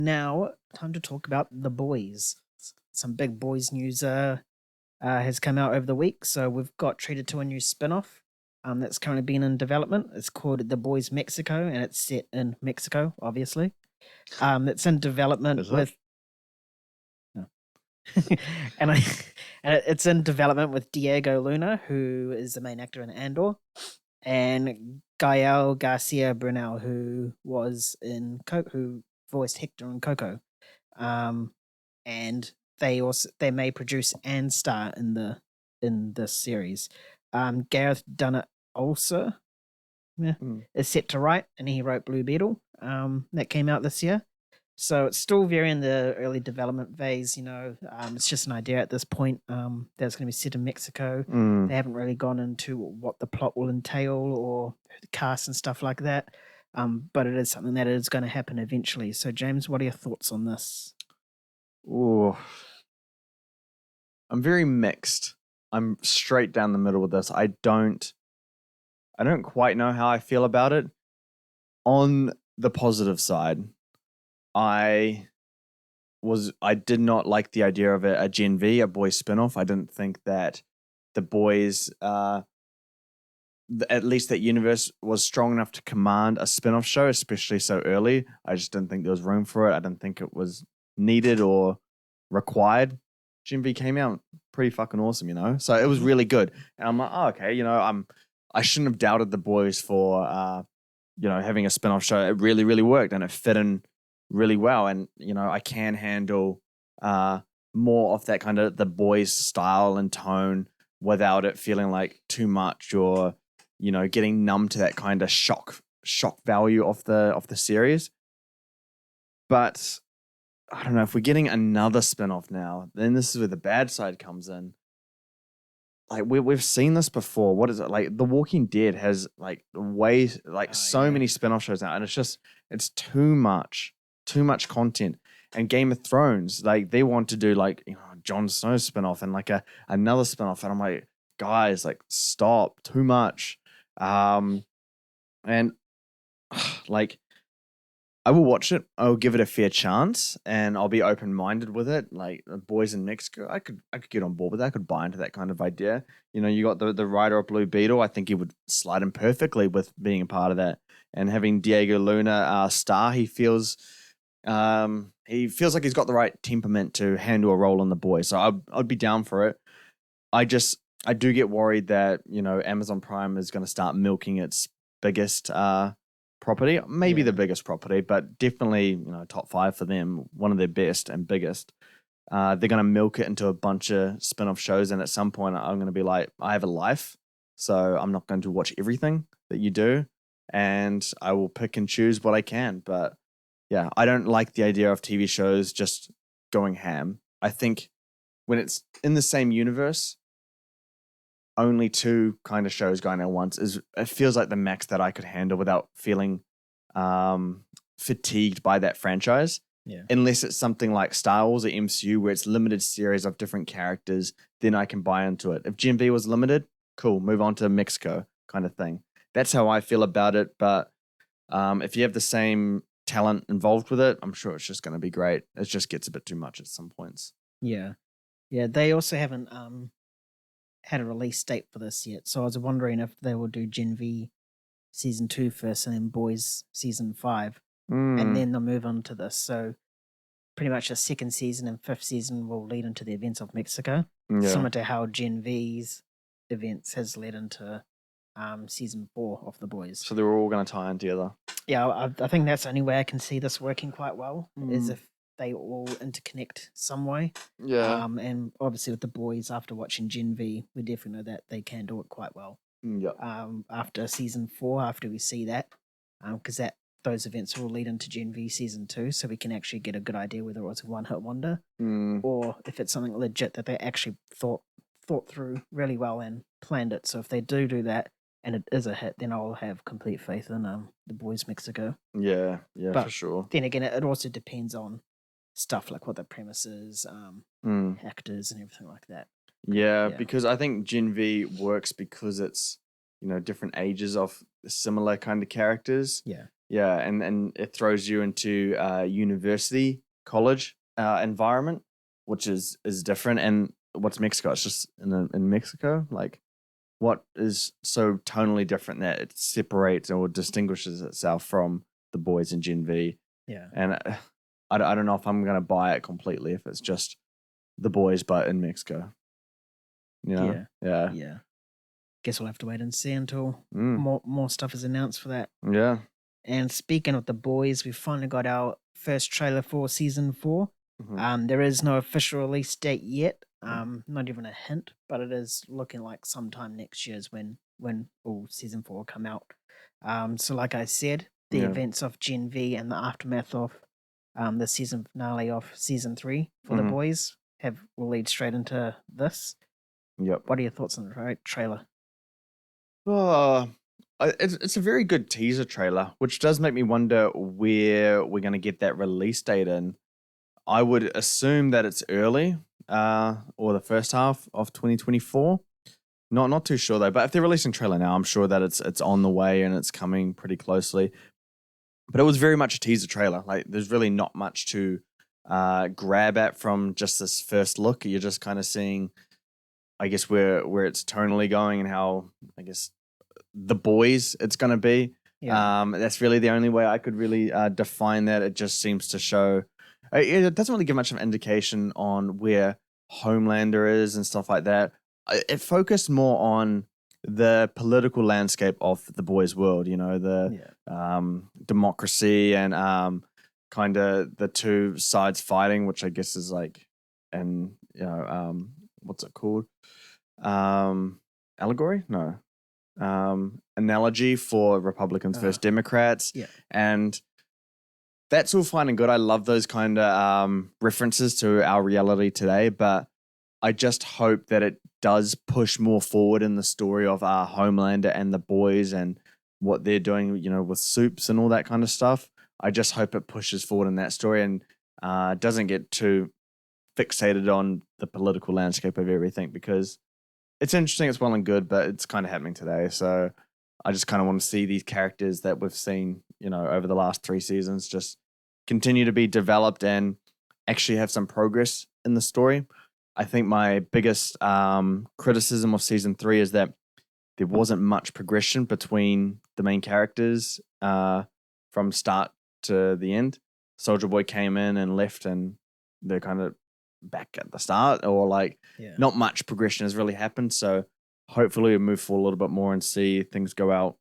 Now, time to talk about The Boys. Some big boys news has come out over the week. So we've got treated to a new spin-off that's currently been in development. It's called The Boys Mexico, and it's set in Mexico, obviously. It's in development Is it? with no. and I it's in development with Diego Luna, who is the main actor in Andor, and Gael Garcia Bernal, who was in who voiced Hector in Coco. Um, and they may produce and star in this series. Gareth Dunnett also is set to write, and he wrote Blue Beetle. That came out this year. So it's still very in the early development phase, it's just an idea at this point. That's going to be set in Mexico. They haven't really gone into what the plot will entail or the cast and stuff like that. But it is something that is going to happen eventually. So, James, what are your thoughts on this? Ooh. I'm very mixed. I'm straight down the middle with this. I don't quite know how I feel about it. On the positive side, I did not like the idea of a Gen V, a boys spin-off. I didn't think that the boys at least that universe was strong enough to command a spin-off show, especially so early. I just didn't think there was room for it. I didn't think it was needed or required. Gen V came out pretty fucking awesome, so it was really good. And I'm like, oh, okay, I shouldn't have doubted the boys for having a spin-off show. It really, really worked, and it fit in really well. And I can handle more of that kind of the boys style and tone without it feeling like too much or getting numb to that kind of shock value of the series. But I don't know, if we're getting another spin-off now, then this is where the bad side comes in. Like we've seen this before. What is it? Like The Walking Dead has many spin-off shows now, and it's too much content. And Game of Thrones, they want to do Jon Snow's spin-off and another spin-off, and I'm like, guys, stop, too much. And I will watch it. I'll give it a fair chance, and I'll be open-minded with it. Like Boys in Mexico, I could get on board with that. I could buy into that kind of idea. You got the writer of Blue Beetle. I think he would slide in perfectly with being a part of that, and having Diego Luna star. He feels like he's got the right temperament to handle a role in The Boys. So I'd be down for it. I do get worried that Amazon Prime is going to start milking its biggest property, maybe the biggest property, but definitely top 5 for them, one of their best and biggest. They're going to milk it into a bunch of spin-off shows, and at some point I'm going to be like, I have a life, so I'm not going to watch everything that you do, and I will pick and choose what I can. But yeah, I don't like the idea of TV shows just going ham. I think when it's in the same universe, only 2 kind of shows going at once it feels like the max that I could handle without feeling fatigued by that franchise. Yeah. Unless it's something like Star Wars or MCU where it's limited series of different characters, then I can buy into it. If Gen V was limited, cool, move on to Mexico kind of thing. That's how I feel about it. But if you have the same talent involved with it, I'm sure it's just going to be great. It just gets a bit too much at some points. Yeah. They also haven't had a release date for this yet, so I was wondering if they will do Gen V season 2 first, and then Boys season 5, and then they'll move on to this. So pretty much the second season and 5th season will lead into the events of Mexico, similar to how Gen V's events has led into season 4 of The Boys. So they're all going to tie in together. Yeah, I think that's the only way I can see this working quite well, is if they all interconnect some way. Yeah. And obviously with The Boys, after watching Gen V, we definitely know that they can do it quite well. Yeah. After season 4, after we see that, because those events will lead into Gen V season 2, so we can actually get a good idea whether it was a one-hit wonder or if it's something legit that they actually thought through really well and planned it. So if they do that and it is a hit, then I'll have complete faith in The Boys Mexico. Yeah, but for sure. Then again, it also depends on stuff like what the premise is, actors and everything like that. Yeah, because I think Gen V works because it's different ages of similar kind of characters. Yeah. Yeah, and it throws you into university college environment, which is different. And what's Mexico? It's just in Mexico. Like, what is so tonally different that it separates or distinguishes itself from the boys in Gen V? Yeah. And I don't know if I'm gonna buy it completely if it's just the boys, but in Mexico. You know? Yeah. Yeah. Yeah. Guess we'll have to wait and see until Mm, more stuff is announced for that. yeah. And speaking of the boys, we finally got our first trailer for season 4. Mhm. There is no official release date yet. Not even a hint, but it is looking like sometime next year is when all season 4 will come out. So like I said, the Yeah. events of Gen V and the aftermath of the season finale of season 3 for the Mhm. boys will lead straight into this. Yep. What are your thoughts on the trailer? Oh, it's a very good teaser trailer, which does make me wonder where we're going to get that release date in. I would assume that it's early, or the first half of 2024. Not too sure though. But if they're releasing trailer now, I'm sure that it's on the way and it's coming pretty closely. But it was very much a teaser trailer. Like, there's really not much to grab at from just this first look. You're just kind of seeing, I guess, where it's tonally going and how, I guess, the boys it's going to be. Yeah. That's really the only way I could really define that. It just seems to show. It doesn't really give much of an indication on where Homelander is and stuff like that. It focused more on the political landscape of the boys' world. You know, the Yeah. democracy and kind of the two sides fighting, which I guess is like, and what's it called? Allegory? No. Analogy for Republicans versus Democrats. Yeah. And that's all fine and good. I love those kind of references to our reality today, but I just hope that it does push more forward in the story of our Homelander and the boys and what they're doing, with soups and all that kind of stuff. I just hope it pushes forward in that story and doesn't get too fixated on the political landscape of everything, because it's interesting, it's well and good, but it's kind of happening today. So I just kind of want to see these characters that we've seen, over the last 3 seasons just continue to be developed and actually have some progress in the story. I think my biggest criticism of season 3 is that there wasn't much progression between the main characters from start to the end. Soldier Boy came in and left, and they're kind of back at the start, or like not much progression has really happened. So hopefully we move forward a little bit more and see things go out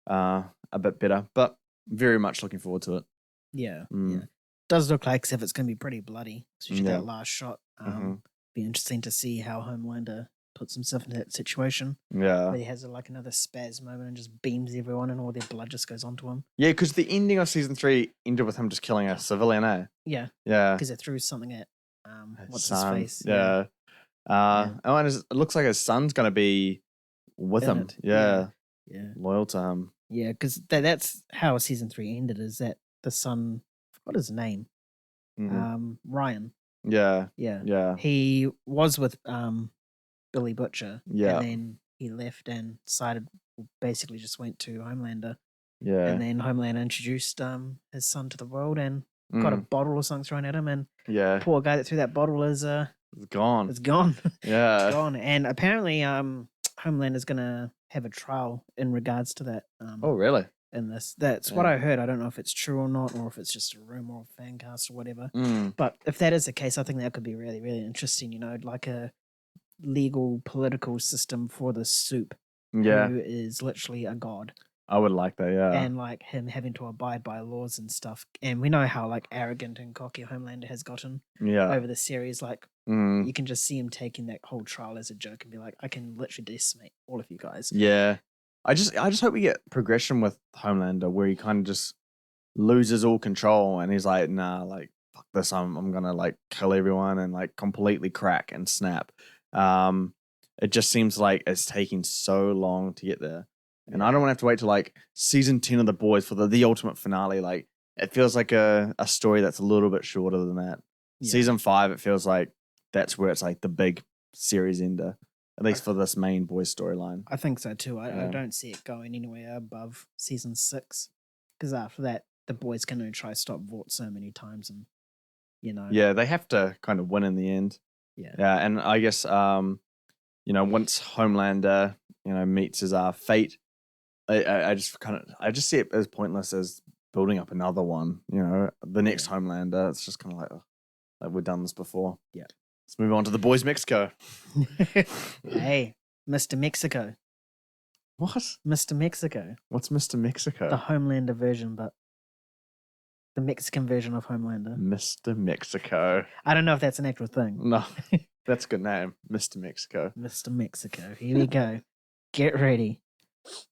a bit better. But very much looking forward to it. Yeah. Mm. Does look like as if it's going to be pretty bloody, especially Yeah. that last shot. Mhm. Be interesting to see how Homelander puts himself into that situation. Yeah. Where he has like another spaz moment and just beams everyone, and all their blood just goes onto him. Yeah, because the ending of season 3 ended with him just killing a civilian, eh? Yeah. Yeah. Because they threw something at what's his Son. face? Yeah. And it looks like his son's gonna be with In him. it. Yeah. Yeah. Loyal to him. Yeah, because that's how season 3 ended. Is that the son? I forgot his name. Mhm. Ryan. Yeah. Yeah. Yeah. He was with Billy Butcher, Yeah. and then he left and basically just went to Homelander, Yeah. and then Homelander introduced his son to the world and got a bottle or something thrown at him, and Yeah. poor guy that threw that bottle is It's gone. it's gone. Yeah. It's gone. And apparently Homelander's gonna have a trial in regards to that. Oh, really? In this. That's what I heard. I don't know if it's true or not, or if it's just a rumor or fan cast or whatever. But if that is the case, I think that could be really, really interesting, like a legal political system for the soup, Yeah. who is literally a god. I would like that, yeah. And like him having to abide by laws and stuff. And we know how like arrogant and cocky Homelander has gotten over the series. Like you can just see him taking that whole trial as a joke and be like, I can literally decimate all of you guys. Yeah. I just hope we get progression with Homelander where he kind of just loses all control and he's like, nah, like fuck this, I'm gonna like kill everyone and like completely crack and snap. It just seems like it's taking so long to get there. And I don't want to have to wait till like season 10 of The Boys for the ultimate finale. Like it feels like a story that's a little bit shorter than that. Yeah. Season 5, it feels like that's where it's like the big series ender, at least for this main boys storyline. I think so too. I don't see it going anywhere above season 6. because after that, the boys can only try stop Vought so many times, and Yeah, they have to kind of win in the end. yeah, Yeah, and I guess once Homelander meets his fate, I just see it as pointless as building up another one. The next Homelander, it's just kind of like we've done this before. Yeah. Let's move on to the boys Mexico. Hey, Mr. Mexico, What? Mr. Mexico, What's Mr. Mexico? the Homelander version, but the Mexican version of Homelander. Mr. Mexico. I don't know if that's an actual thing. No, that's a good name, Mr. Mexico. Mr. Mexico. Here we go. Get ready.